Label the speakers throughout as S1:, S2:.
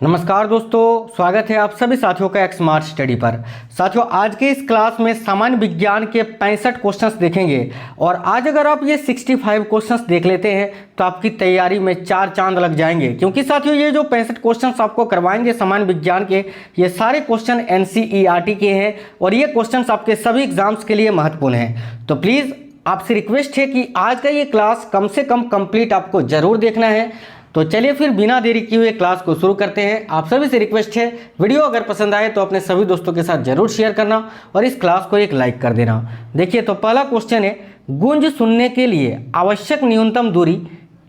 S1: नमस्कार दोस्तों, स्वागत है आप सभी साथियों का एक स्मार्ट स्टडी पर। साथियों, आज के इस क्लास में सामान्य विज्ञान के 65 क्वेश्चंस देखेंगे और आज अगर आप ये 65 क्वेश्चंस देख लेते हैं तो आपकी तैयारी में 4 चांद लग जाएंगे। क्योंकि साथियों ये जो 65 क्वेश्चंस आपको करवाएंगे सामान्य विज्ञान के, ये सारे क्वेश्चन NCERT के हैं और ये क्वेश्चंस आपके सभी एग्जाम्स के लिए महत्वपूर्ण हैं। तो प्लीज़ आपसे रिक्वेस्ट है कि आज का ये क्लास कम से कम कंप्लीट आपको जरूर देखना है। तो चलिए फिर बिना देरी किए हुए क्लास को शुरू करते हैं। आप सभी से रिक्वेस्ट है, वीडियो अगर पसंद आए तो अपने सभी दोस्तों के साथ जरूर शेयर करना और इस क्लास को एक लाइक कर देना। देखिए, तो पहला क्वेश्चन है, गूंज सुनने के लिए आवश्यक न्यूनतम दूरी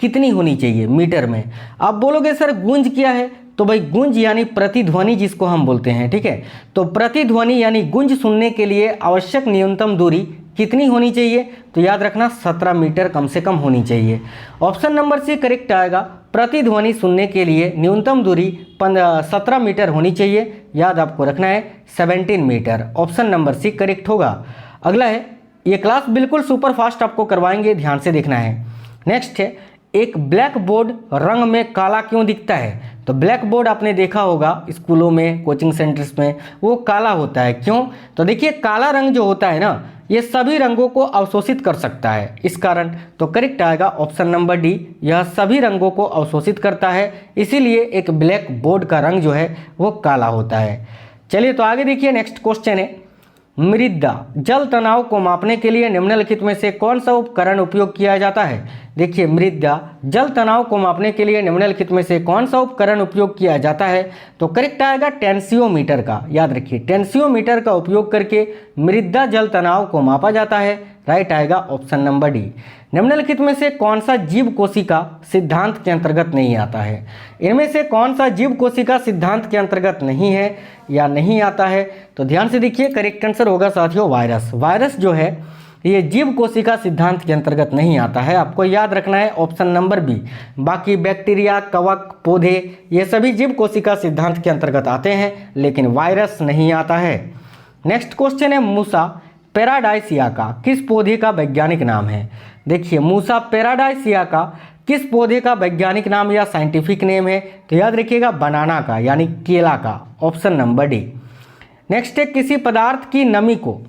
S1: कितनी होनी चाहिए मीटर में। आप बोलोगे सर गूंज क्या है, तो भाई गूंज यानी प्रतिध्वनि जिसको हम बोलते हैं, ठीक है। तो प्रतिध्वनि यानी गूंज सुनने के लिए आवश्यक न्यूनतम दूरी कितनी होनी चाहिए, तो याद रखना 17 मीटर कम से कम होनी चाहिए। ऑप्शन नंबर सी करेक्ट आएगा। प्रतिध्वनि सुनने के लिए न्यूनतम दूरी 17 मीटर होनी चाहिए, याद आपको रखना है 17 metre. Option number C correct होगा। अगला है, ये क्लास बिल्कुल सुपर फास्ट आपको करवाएंगे, ध्यान से देखना है। नेक्स्ट है, एक ब्लैक बोर्ड रंग में काला क्यों दिखता है। तो ब्लैक बोर्ड आपने देखा होगा स्कूलों में, कोचिंग सेंटर्स में, वो काला होता है। क्यों? तो देखिए, काला रंग जो होता है ना, ये सभी रंगों को अवशोषित कर सकता है, इस कारण। तो करेक्ट आएगा ऑप्शन नंबर डी, यह सभी रंगों को अवशोषित करता है, इसीलिए एक ब्लैक बोर्ड का रंग जो है वो काला होता है। चलिए तो आगे देखिए, नेक्स्ट क्वेश्चन है, मृदा जल तनाव को मापने के लिए निम्नलिखित में से कौन सा उपकरण उपयोग किया जाता है। देखिए, मृदा जल तनाव को मापने के लिए निम्नलिखित में से कौन सा उपकरण उपयोग किया जाता है, तो करेक्ट आएगा टेंसियोमीटर का। याद रखिए, टेंसियोमीटर का उपयोग करके मृदा जल तनाव को मापा जाता है। राइट आएगा ऑप्शन नंबर डी। निम्नलिखित में से कौन सा जीव कोशिका सिद्धांत के अंतर्गत नहीं आता है। इनमें से कौन सा जीव कोशिका सिद्धांत के अंतर्गत नहीं है या नहीं आता है, तो ध्यान से देखिए, करेक्ट आंसर होगा साथियों वायरस। वायरस जो है ये जीव कोशिका सिद्धांत के अंतर्गत नहीं आता है, आपको याद रखना है ऑप्शन नंबर बी। बाकी बैक्टीरिया, कवक, पौधे, ये सभी जीव कोशिका सिद्धांत के अंतर्गत आते हैं, लेकिन वायरस नहीं आता है। नेक्स्ट क्वेश्चन है, मूसा पैराडाइसिया का किस पौधे का वैज्ञानिक नाम है। देखिए, मूसा पैराडाइसिया का किस पौधे का वैज्ञानिक नाम या साइंटिफिक नेम है, तो याद रखिएगा बनाना का, यानी केला का। Option number D. नेक्स्ट है, किसी पदार्थ की नमी को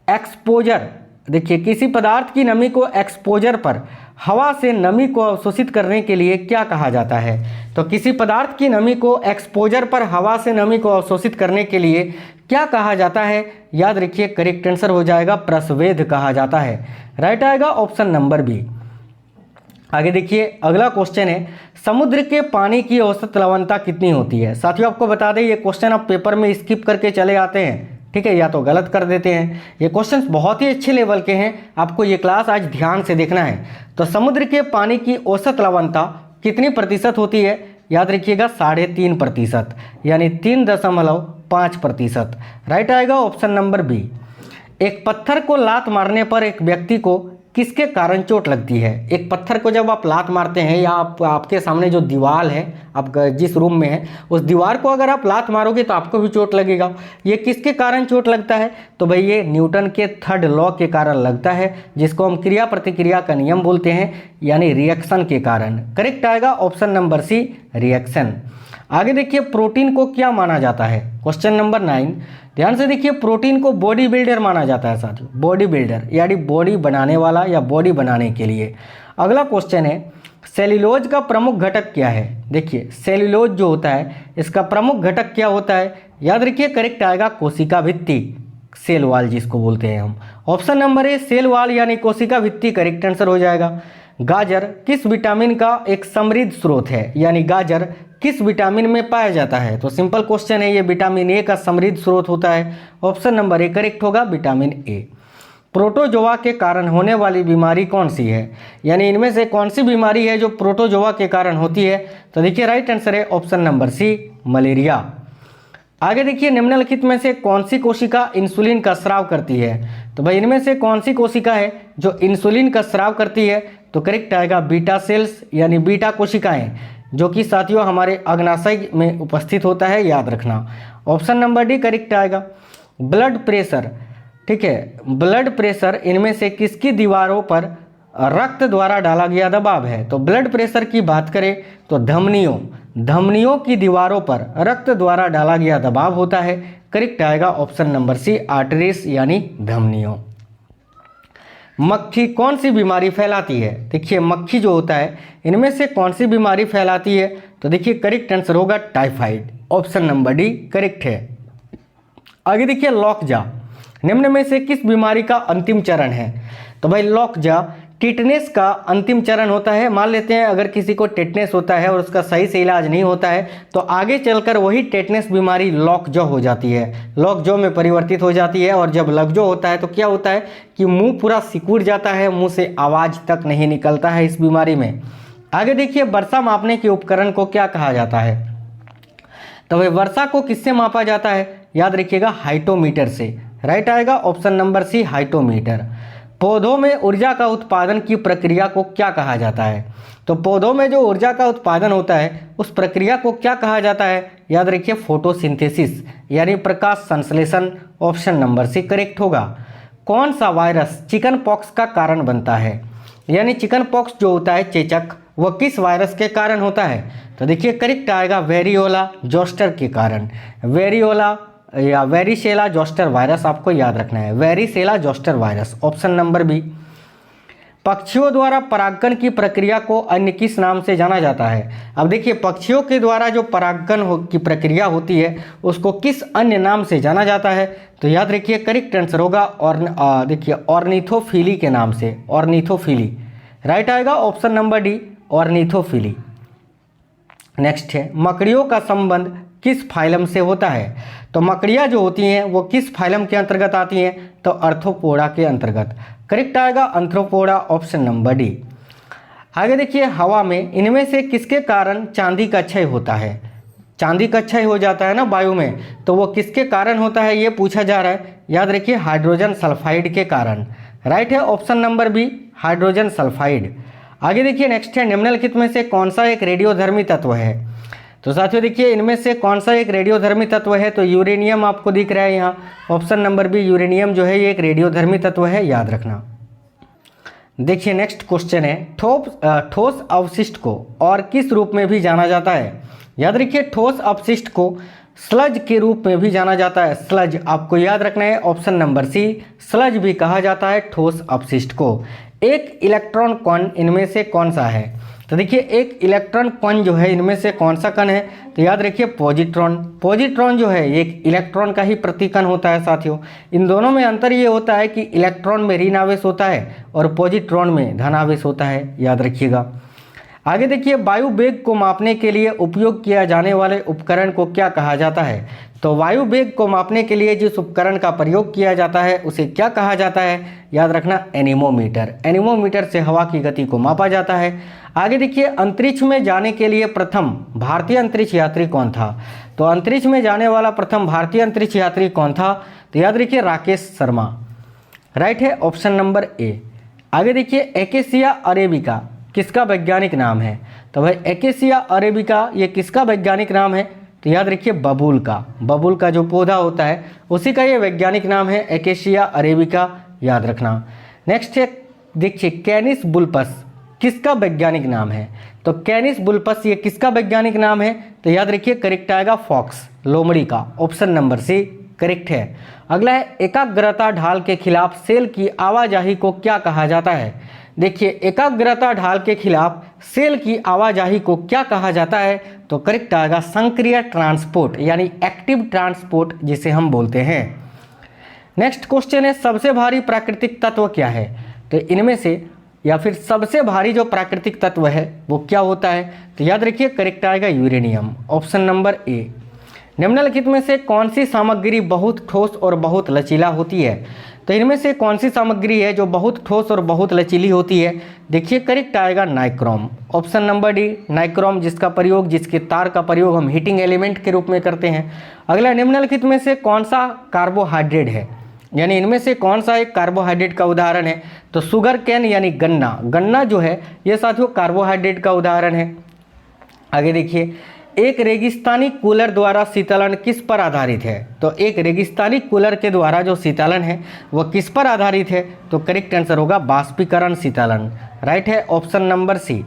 S1: एक्सपोजर, देखिए किसी पदार्थ की नमी को एक्सपोजर पर हवा से नमी को अवशोषित करने के लिए क्या कहा जाता है। तो किसी पदार्थ की नमी को एक्सपोजर पर हवा से नमी को अवशोषित करने के लिए क्या कहा जाता है, याद रखिए करेक्ट आंसर हो जाएगा प्रस्वेद कहा जाता है। राइट आएगा ऑप्शन नंबर बी। आगे देखिए, अगला क्वेश्चन है, समुद्र के पानी की औसत लवणता कितनी होती है। साथियों आपको बता दें, ये क्वेश्चन आप पेपर में स्किप करके चले आते हैं, ठीक है, या तो गलत कर देते हैं। ये क्वेश्चंस बहुत ही अच्छे लेवल के हैं, आपको ये क्लास आज ध्यान से देखना है। तो समुद्र के पानी की औसत लवणता कितनी प्रतिशत होती है, याद रखिएगा 3.5%, यानी 3.5%। राइट आएगा ऑप्शन नंबर बी। एक पत्थर को लात मारने पर एक व्यक्ति को किसके कारण चोट लगती है। एक पत्थर को जब आप लात मारते हैं, या आपके सामने जो दीवार है, आप जिस रूम में है उस दीवार को अगर आप लात मारोगे तो आपको भी चोट लगेगा। ये किसके कारण चोट लगता है, तो भाई ये न्यूटन के 3rd लॉ के कारण लगता है, जिसको हम क्रिया प्रतिक्रिया का नियम बोलते हैं, यानी रिएक्शन के कारण। करेक्ट आएगा ऑप्शन नंबर सी, रिएक्शन। आगे देखिए, प्रोटीन को क्या माना जाता है। क्वेश्चन नंबर 9, ध्यान से देखिए, प्रोटीन को बॉडी बिल्डर माना जाता है साथियों, बॉडी बिल्डर यानी बॉडी बनाने वाला या बॉडी बनाने के लिए। अगला क्वेश्चन है, सेल्यूलोज का प्रमुख घटक क्या है। देखिए, सेल्यूलोज जो होता है इसका प्रमुख घटक क्या होता है, याद रखिए करेक्ट आएगा कोशिका भित्ति, सेल वॉल जिसको बोलते हैं हम। Option number A, cell wall यानी कोशिका भित्ति करेक्ट आंसर हो जाएगा। गाजर किस विटामिन का एक समृद्ध स्रोत है, यानी गाजर किस विटामिन में पाया जाता है। तो सिंपल क्वेश्चन है, ये विटामिन ए का समृद्ध स्रोत होता है। ऑप्शन नंबर ए करेक्ट होगा, विटामिन ए। प्रोटोजोआ के कारण होने वाली बीमारी कौन सी है, यानी इनमें से कौन सी बीमारी है जो प्रोटोजोआ के कारण होती है, तो देखिए राइट आंसर है ऑप्शन नंबर सी, मलेरिया। आगे देखिए, निम्नलिखित में से कौन सी कोशिका इंसुलिन का स्राव करती है। तो भाई इनमें से कौन सी कोशिका है जो इंसुलिन का स्राव करती है, तो करेक्ट आएगा बीटा सेल्स, यानी बीटा कोशिकाएं, जो कि साथियों हमारे अग्नाशय में उपस्थित होता है, याद रखना। ऑप्शन नंबर डी करेक्ट आएगा। ब्लड प्रेशर, ठीक है, ब्लड प्रेशर इनमें से किसकी दीवारों पर रक्त द्वारा डाला गया दबाव है। तो ब्लड प्रेशर की बात करें तो धमनियों, धमनियों की दीवारों पर रक्त द्वारा डाला गया दबाव होता है? करेक्ट आएगा ऑप्शन नंबर सी, आर्टरीज यानी धमनियों। मक्खी कौन सी बीमारी फैलाती है? देखिए मक्खी जो होता है इनमें से कौन सी बीमारी फैलाती है? तो देखिए करेक्ट आंसर होगा typhoid, option number D correct है। आगे देखिए लॉकजा निम्न में से किस बीमारी का अंतिम चरण है? तो भाई लॉकजा टिटनेस का अंतिम चरण होता है। मान लेते हैं अगर किसी को टिटनेस होता है और उसका सही से इलाज नहीं होता है तो आगे चलकर वही टिटनेस बीमारी लॉकजॉ हो जाती है, लॉकजॉ में परिवर्तित हो जाती है। और जब लॉकजॉ होता है तो क्या होता है कि मुंह पूरा सिकुड़ जाता है, मुंह से आवाज़ तक नहीं निकलता है इस बीमारी में। आगे देखिए वर्षा मापने के उपकरण को क्या कहा जाता है? तो भाई वर्षा को किससे मापा जाता है? याद रखिएगा हाइटोमीटर से। राइट आएगा ऑप्शन नंबर सी, हाइटोमीटर। पौधों में ऊर्जा का उत्पादन की प्रक्रिया को क्या कहा जाता है? तो पौधों में जो ऊर्जा का उत्पादन होता है उस प्रक्रिया को क्या कहा जाता है? याद रखिए फोटोसिंथेसिस यानी प्रकाश संश्लेषण, ऑप्शन नंबर सी करेक्ट होगा। कौन सा वायरस चिकन पॉक्स का कारण बनता है? यानी चिकन पॉक्स जो होता है चेचक, वह किस वायरस के कारण होता है? तो देखिए करेक्ट आएगा वेरियोला जोस्टर के कारण। वेरियोला या वेरिसेला जोस्टर वायरस आपको याद रखना है, varicella zoster virus, option number B. पक्षियों द्वारा परागण की प्रक्रिया को अन्य किस नाम से जाना जाता है? अब देखिए पक्षियों के द्वारा जो परागण की प्रक्रिया होती है उसको किस अन्य नाम से जाना जाता है? तो याद रखिए करेक्ट आंसर होगा और देखिए ऑर्निथोफिली के नाम से, ऑर्निथोफिली। राइट आएगा option number D, ornithophily. Next है मकड़ियों का संबंध किस फाइलम से होता है? तो मकड़ियाँ जो होती हैं वो किस फाइलम के अंतर्गत आती हैं? तो आर्थ्रोपोडा के अंतर्गत। करेक्ट आएगा आर्थ्रोपोडा, ऑप्शन नंबर डी। आगे देखिए हवा में इनमें से किसके कारण चांदी का क्षय होता है? चांदी का क्षय हो जाता है ना वायु में, तो वो किसके कारण होता है ये पूछा जा रहा है। याद रखिए हाइड्रोजन सल्फाइड के कारण। राइट है option number B, hydrogen sulphide. आगे देखिए नेक्स्ट है निम्नलिखित में से कौन सा एक रेडियोधर्मी तत्व है? तो साथियों देखिए इनमें से कौन सा एक रेडियोधर्मी तत्व है? तो यूरेनियम आपको दिख रहा है यहाँ, ऑप्शन नंबर बी यूरेनियम जो है ये एक रेडियोधर्मी तत्व है, याद रखना। देखिए नेक्स्ट क्वेश्चन है ठोस अवशिष्ट को और किस रूप में भी जाना जाता है? याद रखिए ठोस अपशिष्ट को स्लज के रूप में भी जाना जाता है। स्लज आपको याद रखना है, ऑप्शन नंबर सी, स्लज भी कहा जाता है ठोस अपशिष्ट को। एक इलेक्ट्रॉन कण इनमें से कौन सा है? तो देखिए एक इलेक्ट्रॉन कण जो है इनमें से कौन सा कण है? तो याद रखिए पॉजिट्रॉन। पॉजिट्रॉन जो है ये एक इलेक्ट्रॉन का ही प्रतिकण होता है साथियों। इन दोनों में अंतर ये होता है कि इलेक्ट्रॉन में ऋण आवेश होता है और पॉजिट्रॉन में धन आवेश होता है, याद रखिएगा। आगे देखिए वायु वेग को मापने के लिए उपयोग किया जाने वाले उपकरण को क्या कहा जाता है? तो वायु वेग को मापने के लिए जिस उपकरण का प्रयोग किया जाता है उसे क्या कहा जाता है? याद रखना एनीमोमीटर। एनीमोमीटर से हवा की गति को मापा जाता है। आगे देखिए अंतरिक्ष में जाने के लिए प्रथम भारतीय अंतरिक्ष यात्री कौन था? तो अंतरिक्ष में जाने वाला प्रथम भारतीय अंतरिक्ष यात्री कौन था? तो याद रखिए राकेश शर्मा। राइट है ऑप्शन नंबर ए। आगे देखिए एकेसिया अरेबिका किसका वैज्ञानिक नाम है? तो भाई एकेसिया अरेबिका ये किसका वैज्ञानिक नाम है? तो याद रखिए बबूल का। बबूल का जो पौधा होता है उसी का ये वैज्ञानिक नाम है एकेसिया अरेबिका, याद रखना। नेक्स्ट है देखिए कैनिस बुल्पस किसका वैज्ञानिक नाम है? तो कैनिस बुल्पस ये किसका वैज्ञानिक नाम है? तो याद रखिए करेक्ट आएगा फॉक्स, लोमड़ी का, ऑप्शन नंबर सी करेक्ट है। अगला है एकाग्रता ढाल के खिलाफ सेल की आवाजाही को क्या कहा जाता है? देखिए एकाग्रता ढाल के खिलाफ सेल की आवाजाही को क्या कहा जाता है? तो करेक्ट आएगा संक्रिय ट्रांसपोर्ट यानी एक्टिव ट्रांसपोर्ट जिसे हम बोलते हैं। नेक्स्ट क्वेश्चन है सबसे भारी प्राकृतिक तत्व क्या है? तो इनमें से या फिर सबसे भारी जो प्राकृतिक तत्व है वो क्या होता है? तो याद रखिए करेक्ट आएगा यूरेनियम, ऑप्शन नंबर ए। निम्नलिखित में से कौन सी सामग्री बहुत ठोस और बहुत लचीला होती है? तो इनमें से कौन सी सामग्री है जो बहुत ठोस और बहुत लचीली होती है? देखिए करेक्ट आएगा nichrome, option number D nichrome, जिसके तार का प्रयोग हम हीटिंग एलिमेंट के रूप में करते हैं। अगला निम्नलिखित में से कौन सा कार्बोहाइड्रेट है? यानी इनमें से कौन सा एक कार्बोहाइड्रेट का उदाहरण है? तो शुगर कैन यानी गन्ना। गन्ना जो है ये साथियों कार्बोहाइड्रेट का उदाहरण है। आगे देखिए एक रेगिस्तानी कूलर द्वारा शीतलन किस पर आधारित है? तो एक रेगिस्तानी कूलर के द्वारा जो शीतलन है वह किस पर आधारित है? तो करेक्ट आंसर होगा बाष्पीकरण शीतलन। राइट है option number C.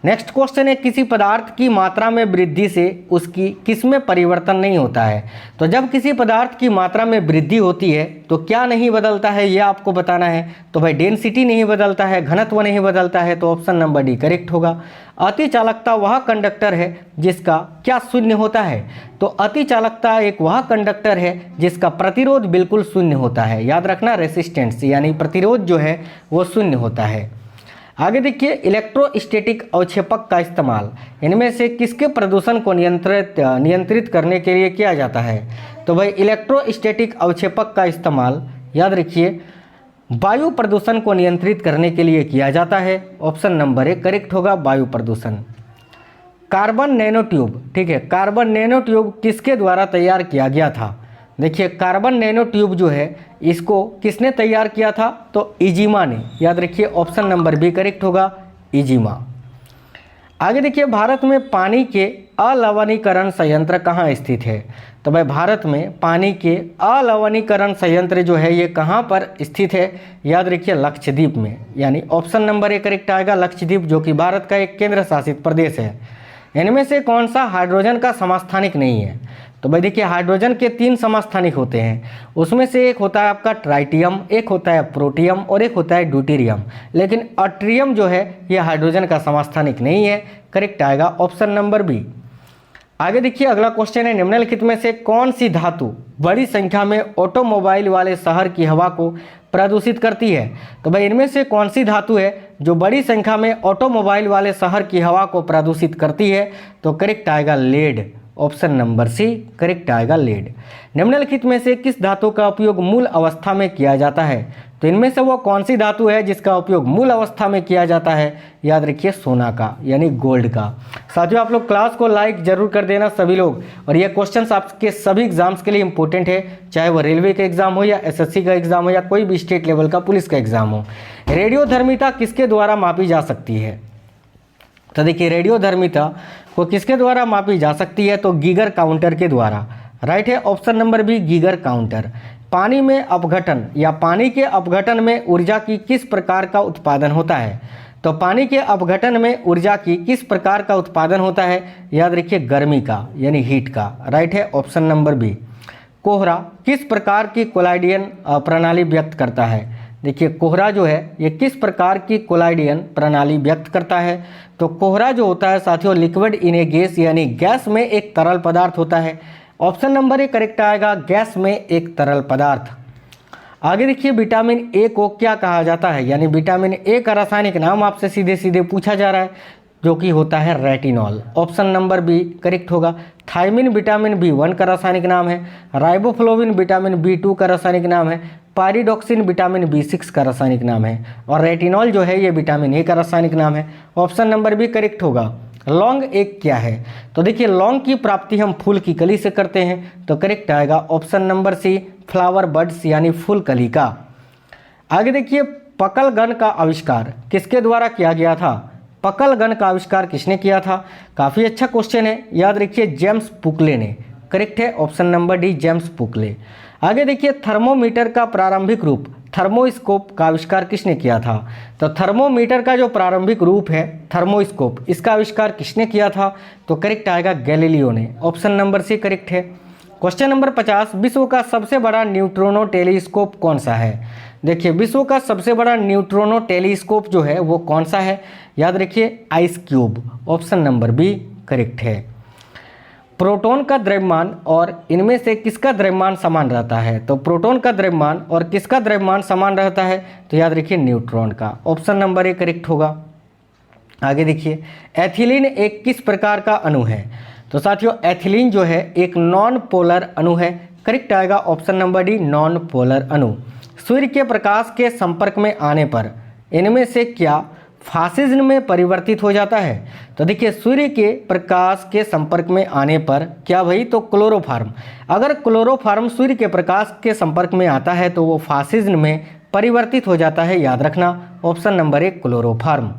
S1: Next question है, किसी पदार्थ की मात्रा में वृद्धि से उसकी किसमें परिवर्तन नहीं होता है। तो जब किसी पदार्थ की मात्रा में वृद्धि होती है तो क्या नहीं बदलता है, यह आपको बताना है। तो भाई डेंसिटी नहीं बदलता है, घनत्व नहीं बदलता है, तो ऑप्शन नंबर डी करेक्ट होगा। अति चालकता वह कंडक्टर है जिसका क्या शून्य होता है। तो अति चालकता एक वह कंडक्टर है जिसका प्रतिरोध बिल्कुल शून्य होता है। याद रखना, रेसिस्टेंस यानी प्रतिरोध जो है वो शून्य होता है। आगे देखिए, इलेक्ट्रोस्टैटिक अवक्षेपक का इस्तेमाल इनमें से किसके प्रदूषण को नियंत्रित करने के लिए किया जाता है। तो भाई इलेक्ट्रोस्टैटिक अवक्षेपक का इस्तेमाल याद रखिए वायु प्रदूषण को नियंत्रित करने के लिए किया जाता है। ऑप्शन नंबर ए करेक्ट होगा, वायु प्रदूषण। कार्बन नैनो ट्यूब, ठीक है, कार्बन नैनो ट्यूब किसके द्वारा तैयार किया गया था। देखिए कार्बन नैनो ट्यूब जो है इसको किसने तैयार किया था, तो इजिमा ने। याद रखिए ऑप्शन नंबर बी करेक्ट होगा, इजिमा। आगे देखिए, भारत में पानी के अलवणीकरण संयंत्र कहाँ स्थित है। तो भाई भारत में पानी के अलवणीकरण संयंत्र जो है ये कहाँ पर स्थित है। याद रखिए लक्षद्वीप में, यानी ऑप्शन नंबर ए करेक्ट आएगा, लक्षद्वीप, जो कि भारत का एक केंद्र शासित प्रदेश है। इनमें से कौन सा हाइड्रोजन का समस्थानिक नहीं है। तो भाई देखिए हाइड्रोजन के 3 समस्थानिक होते हैं, उसमें से एक होता है आपका ट्राइटियम, एक होता है प्रोटियम और एक होता है ड्यूटेरियम। लेकिन अट्रियम जो है यह हाइड्रोजन का समस्थानिक नहीं है। करेक्ट आएगा ऑप्शन नंबर बी। आगे देखिए अगला क्वेश्चन है, निम्नलिखित में से कौन सी धातु बड़ी संख्या में ऑटोमोबाइल वाले शहर की हवा को प्रदूषित करती है। तो भाई इनमें से कौन सी धातु है जो बड़ी संख्या में ऑटोमोबाइल वाले शहर की हवा को प्रदूषित करती है। तो करेक्ट आएगा lead, option number C correct आएगा लेड। निम्नलिखित में से किस धातु का उपयोग मूल अवस्था में किया जाता है। तो इनमें से वो कौन सी धातु है जिसका उपयोग मूल अवस्था में किया जाता है। याद रखिए सोना का, यानी गोल्ड का। साथियों आप लोग क्लास को लाइक जरूर कर देना सभी लोग, और ये क्वेश्चंस आपके सभी एग्जाम्स के लिए इंपॉर्टेंट है, चाहे वो रेलवे का एग्जाम हो या एसएससी का एग्जाम हो या कोई भी स्टेट लेवल का पुलिस का एग्जाम हो। रेडियोधर्मिता किसके द्वारा मापी जा सकती है। तो देखिए रेडियोधर्मिता को किसके द्वारा मापी जा सकती है, तो गीगर काउंटर के द्वारा। राइट है option number B Geiger counter. पानी में अपघटन या पानी के अपघटन में ऊर्जा की किस प्रकार का उत्पादन होता है। तो पानी के अपघटन में ऊर्जा की किस प्रकार का उत्पादन होता है। याद रखिए गर्मी का, यानी हीट का। राइट है ऑप्शन नंबर बी। कोहरा किस प्रकार की कोलाइडियन प्रणाली व्यक्त करता है। देखिए कोहरा जो है ये किस प्रकार की कोलाइडियन प्रणाली व्यक्त करता है। तो कोहरा जो होता है साथियों लिक्विड इन ए गैस, यानी गैस में एक तरल पदार्थ होता है। ऑप्शन नंबर ए करेक्ट आएगा, गैस में एक तरल पदार्थ। आगे देखिए विटामिन ए को क्या कहा जाता है, यानी विटामिन ए का रासायनिक नाम आपसे सीधे सीधे पूछा जा रहा है, जो कि होता है retinol. Option number B correct होगा। थायमिन विटामिन बी1 का रासायनिक नाम है। राइबोफ्लोविन विटामिन बी2 का रासायनिक नाम है। पायरिडॉक्सिन विटामिन बी6 का रासायनिक नाम है। और रेटिनॉल जो है ये विटामिन ए का रासायनिक नाम है। ऑप्शन नंबर बी करेक्ट होगा। लौंग एक क्या है। तो देखिए लौंग की प्राप्ति हम फूल की कली से करते हैं, तो करेक्ट आएगा option number C flower buds, यानी फूल कली का। आगे देखिए पकल गन का आविष्कार किसके द्वारा किया गया था। पकल गन का आविष्कार किसने किया था। काफ़ी अच्छा क्वेश्चन है, याद रखिए जेम्स पुकले ने। करेक्ट है ऑप्शन नंबर डी जेम्स पुकले। आगे देखिए थर्मोमीटर का प्रारंभिक रूप थर्मोस्कोप का आविष्कार किसने किया था। तो थर्मोमीटर का जो प्रारंभिक रूप है थर्मोस्कोप, इसका आविष्कार किसने किया था। तो करेक्ट आएगा गैलीलियो ने। ऑप्शन नंबर सी करेक्ट है। क्वेश्चन नंबर 50, विश्व का सबसे बड़ा न्यूट्रोनो टेलीस्कोप कौन सा है। देखिए विश्व का सबसे बड़ा न्यूट्रोनो टेलीस्कोप जो है वो कौन सा है। याद रखिए ice cube. Option number B correct है। प्रोटॉन का द्रव्यमान और इनमें से किसका द्रव्यमान समान रहता है। तो प्रोटॉन का द्रव्यमान और किसका द्रव्यमान समान रहता है। तो याद रखिए न्यूट्रॉन का। ऑप्शन नंबर ए करेक्ट होगा। आगे देखिए एथिलीन एक किस प्रकार का अणु है। तो साथियों एथिलीन जो है एक नॉन पोलर अणु है। करेक्ट आएगा option number D non polar अणु। सूर्य के प्रकाश के संपर्क में आने पर इनमें से क्या फासिज्म में परिवर्तित हो जाता है। तो देखिए सूर्य के प्रकाश के संपर्क में आने पर क्या भाई, तो क्लोरोफार्म। अगर क्लोरोफार्म सूर्य के प्रकाश के संपर्क में आता है तो वो फासिज्म में परिवर्तित हो जाता है। याद रखना ऑप्शन नंबर एक क्लोरोफार्म।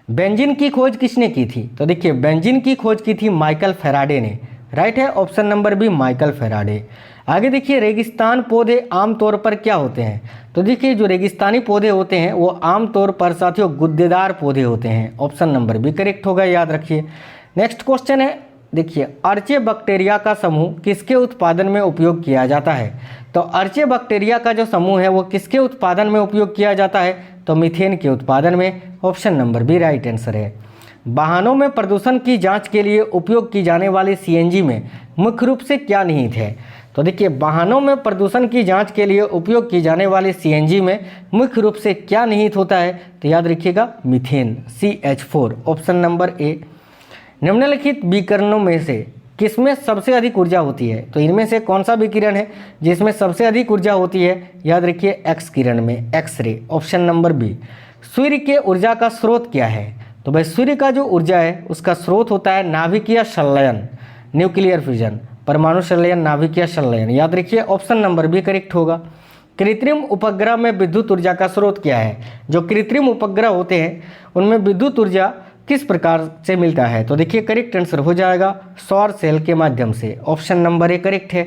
S1: बेंजीन की खोज किसने की थी। तो देखिए बेंजीन की खोज की थी माइकल फेराडे ने। राइट है option number B Michael Faraday. आगे देखिए रेगिस्तान पौधे आमतौर पर क्या होते हैं। तो देखिए जो रेगिस्तानी पौधे होते हैं वो आमतौर पर साथियों गुद्देदार पौधे होते हैं। ऑप्शन नंबर बी करेक्ट होगा, याद रखिए। नेक्स्ट क्वेश्चन है, देखिए अर्चे बैक्टीरिया का समूह किसके उत्पादन में उपयोग किया जाता है। तो अर्चे बैक्टीरिया का जो समूह है वो किसके उत्पादन में उपयोग किया जाता है, तो मीथेन के उत्पादन में। Option number B right answer है। वाहनों में प्रदूषण की जांच के लिए उपयोग की जाने वाली सीएनजी में मुख्य रूप से क्या निहित है। तो देखिए वाहनों में प्रदूषण की जांच के लिए उपयोग की जाने वाली सीएनजी में मुख्य रूप से क्या निहित होता है, तो याद रखिएगा मीथेन CH4। ऑप्शन नंबर ए। निम्नलिखित विकिरणों में से किसमें सबसे अधिक ऊर्जा होती है। तो इनमें से कौन सा विकिरण है जिसमें सबसे अधिक ऊर्जा होती है, याद रखिए एक्स किरण में, एक्सरे। Option number B. सूर्य के ऊर्जा का स्रोत क्या है। तो भाई सूर्य का जो ऊर्जा है उसका स्रोत होता है नाभिकीय संलयन, न्यूक्लियर फ्यूजन, परमाणु संलयन, नाभिकीय संलयन, याद रखिए। ऑप्शन नंबर बी करेक्ट होगा। कृत्रिम उपग्रह में विद्युत ऊर्जा का स्रोत क्या है। जो कृत्रिम उपग्रह होते हैं उनमें विद्युत ऊर्जा किस प्रकार से मिलता है। तो देखिए करेक्ट आंसर हो जाएगा सौर सेल के माध्यम से। ऑप्शन नंबर ए करेक्ट है।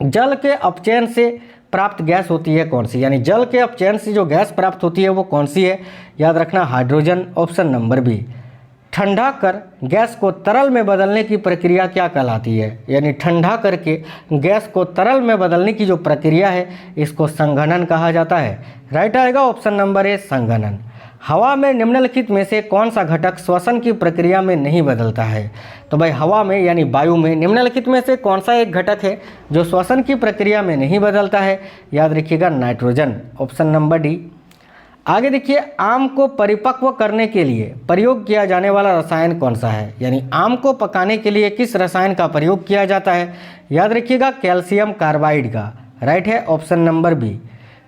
S1: जल के अपचयन से प्राप्त गैस होती है कौन सी, यानी जल के अपचयन से जो गैस प्राप्त होती है वो कौन सी है, याद रखना हाइड्रोजन। Option number B. ठंडा कर गैस को तरल में बदलने की प्रक्रिया क्या कहलाती है, यानी ठंडा करके गैस को तरल में बदलने की जो प्रक्रिया है इसको संघनन कहा जाता है। राइट आएगा ऑप्शन नंबर ए संघनन। हवा में निम्नलिखित में से कौन सा घटक श्वसन की प्रक्रिया में नहीं बदलता है। तो भाई हवा में यानी वायु में निम्नलिखित में से कौन सा एक घटक है जो श्वसन की प्रक्रिया में नहीं बदलता है, याद रखिएगा नाइट्रोजन। Option number D. आगे देखिए आम को परिपक्व करने के लिए प्रयोग किया जाने वाला रसायन कौन सा है, यानी आम को पकाने के लिए किस रसायन का प्रयोग किया जाता है, याद रखिएगा कैल्शियम कार्बाइड का। राइट है ऑप्शन नंबर बी।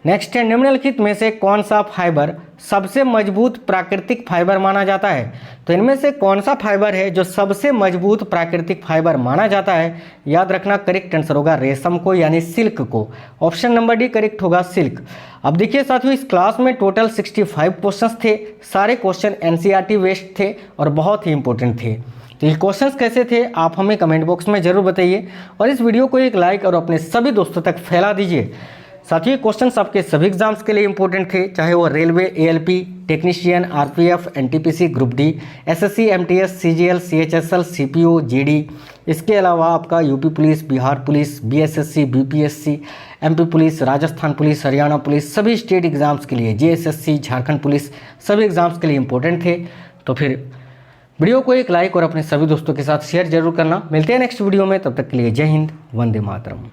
S1: नेक्स्ट है निम्नलिखित में से कौन सा फाइबर सबसे मजबूत प्राकृतिक फाइबर माना जाता है। तो इनमें से कौन सा फाइबर है जो सबसे मजबूत प्राकृतिक फाइबर माना जाता है, याद रखना करेक्ट आंसर होगा रेशम को, यानी सिल्क को। ऑप्शन नंबर डी करेक्ट होगा सिल्क। अब देखिए साथियों इस क्लास में टोटल 65 क्वेश्चंस थे। सारे क्वेश्चन NCERT बेस्ड थे और बहुत ही इंपॉर्टेंट थे। तो ये क्वेश्चंस कैसे थे आप हमें कमेंट बॉक्स में जरूर बताइए और इस वीडियो को एक लाइक और अपने सभी दोस्तों तक फैला दीजिए। साथ ही क्वेश्चंस आपके सभी एग्जाम्स के लिए इंपॉर्टेंट थे, चाहे वो railway, ALP, technician, RPF, NTPC, group D, SSC, MTS, CGL, CHSL, CPO, GD। इसके अलावा आपका UP police, Bihar police, BSSC, BPSC, MP police, Rajasthan police, Haryana police, सभी स्टेट एग्जाम्स के लिए, JSSC, झारखंड पुलिस, सभी एग्जाम्स के लिए इंपॉर्टेंट थे। तो फिर वीडियो को एक लाइक और अपने सभी दोस्तों के साथ शेयर जरूर करना। मिलते हैं नेक्स्ट वीडियो में, तब तक के लिए जय हिंद, वंदे मातरम।